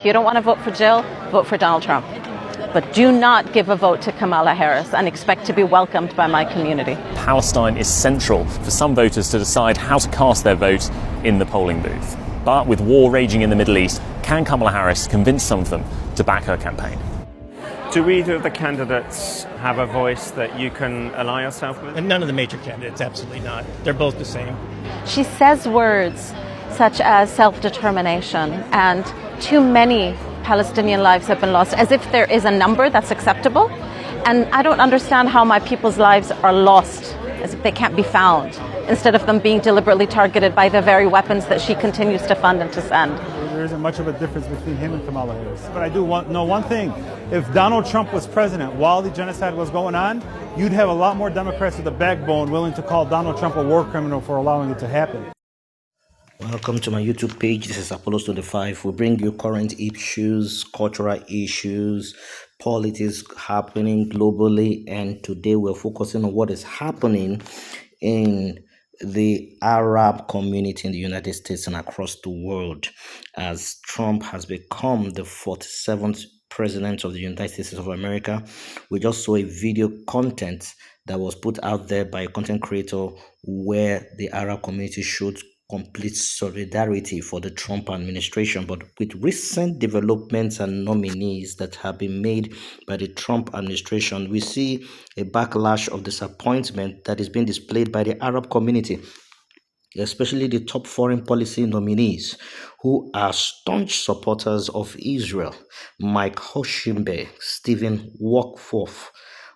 If you don't want to vote for Jill, vote for Donald Trump. But do not give a vote to Kamala Harris and expect to be welcomed by my community. Palestine is central for some voters to decide how to cast their vote in the polling booth. But with war raging in the Middle East, can Kamala Harris convince some of them to back her campaign? Do either of the candidates have a voice that you can ally yourself with? And none of the major candidates, absolutely not. They're both the same. She says words such as self-determination, and too many Palestinian lives have been lost, as if there is a number that's acceptable. And I don't understand how my people's lives are lost, as if they can't be found, instead of them being deliberately targeted by the very weapons that she continues to fund and to send. There isn't much of a difference between him and Kamala Harris. But I do know one thing. If Donald Trump was president while the genocide was going on, you'd have a lot more Democrats with a backbone willing to call Donald Trump a war criminal for allowing it to happen. Welcome to my YouTube page. This is Apollos 25. We bring you current issues, cultural issues, politics happening globally, and today we're focusing on what is happening in the Arab community in the United States and across the world, as Trump has become the 47th president of the United States of America. We just saw a video content that was put out there by a content creator where the Arab community showed complete solidarity for the Trump administration. But with recent developments and nominees that have been made by the Trump administration, we see a backlash of disappointment that is being displayed by the Arab community, especially the top foreign policy nominees, who are staunch supporters of Israel: Mike Huckabee, Stephen Witkoff,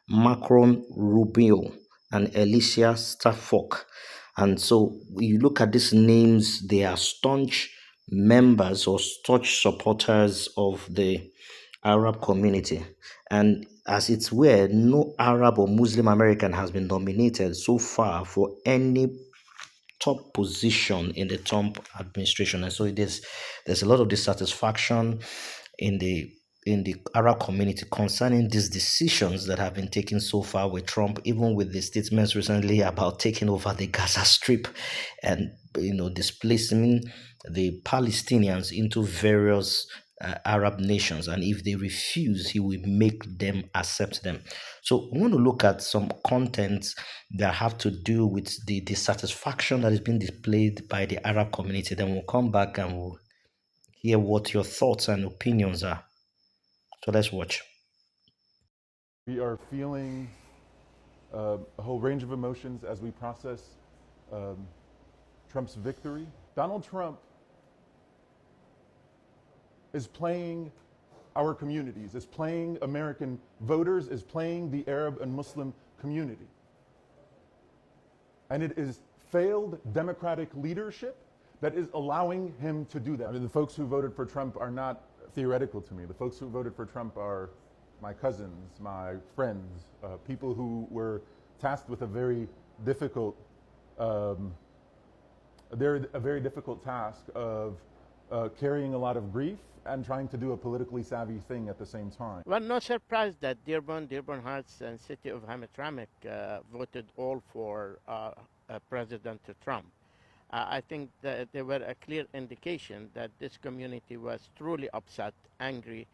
Macron Reubio, and Elise Stefanie. And so you look at these names, they are staunch members or staunch supporters of the Arab community. And as it's where no Arab or Muslim American has been nominated so far for any top position in the Trump administration. And so there's a lot of dissatisfaction in the Arab community concerning these decisions that have been taken so far with Trump, even with the statements recently about taking over the Gaza Strip and displacing the Palestinians into various Arab nations. And if they refuse, he will make them accept them. So we want to look at some contents that have to do with the dissatisfaction that is being displayed by the Arab community. Then we'll come back and we'll hear what your thoughts and opinions are. So let's watch. We are feeling a whole range of emotions as we process Trump's victory. Donald Trump is playing our communities, is playing American voters, is playing the Arab and Muslim community. And it is failed democratic leadership that is allowing him to do that. I mean, the folks who voted for Trump are not theoretical to me. The folks who voted for Trump are my cousins, my friends, people who were tasked with a very difficult task of carrying a lot of grief and trying to do a politically savvy thing at the same time. Well, no surprise that Dearborn Heights, and city of Hamtramck voted all for President Trump. I think that there were a clear indication that this community was truly upset, angry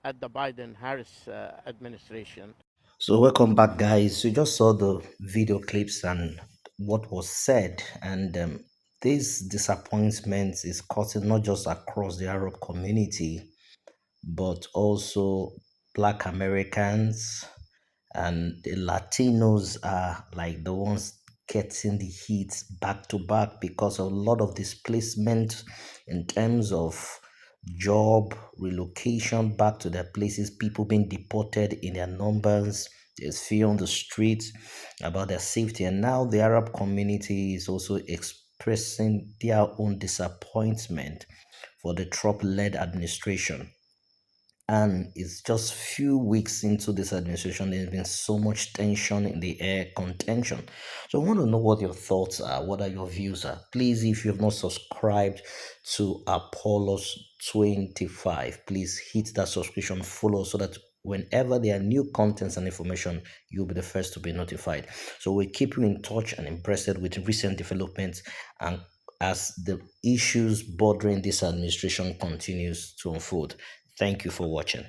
at the Biden-Harris administration. So welcome back, guys. You just saw the video clips and what was said, and this disappointment is causing not just across the Arab community, but also Black Americans, and the Latinos are like the ones getting the heat back to back because of a lot of displacement in terms of job relocation back to their places, people being deported in their numbers. There's fear on the streets about their safety, and now the Arab community is also expressing their own disappointment for the Trump-led administration. And it's just few weeks into this administration, there's been so much tension in the air, contention. So I want to know what your thoughts are, what are your views are. Please, if you have not subscribed to Apollos 25, please hit that subscription, follow, so that whenever there are new contents and information, you'll be the first to be notified. So we'll keep you in touch and impressed with recent developments, and as the issues bordering this administration continues to unfold. Thank you for watching.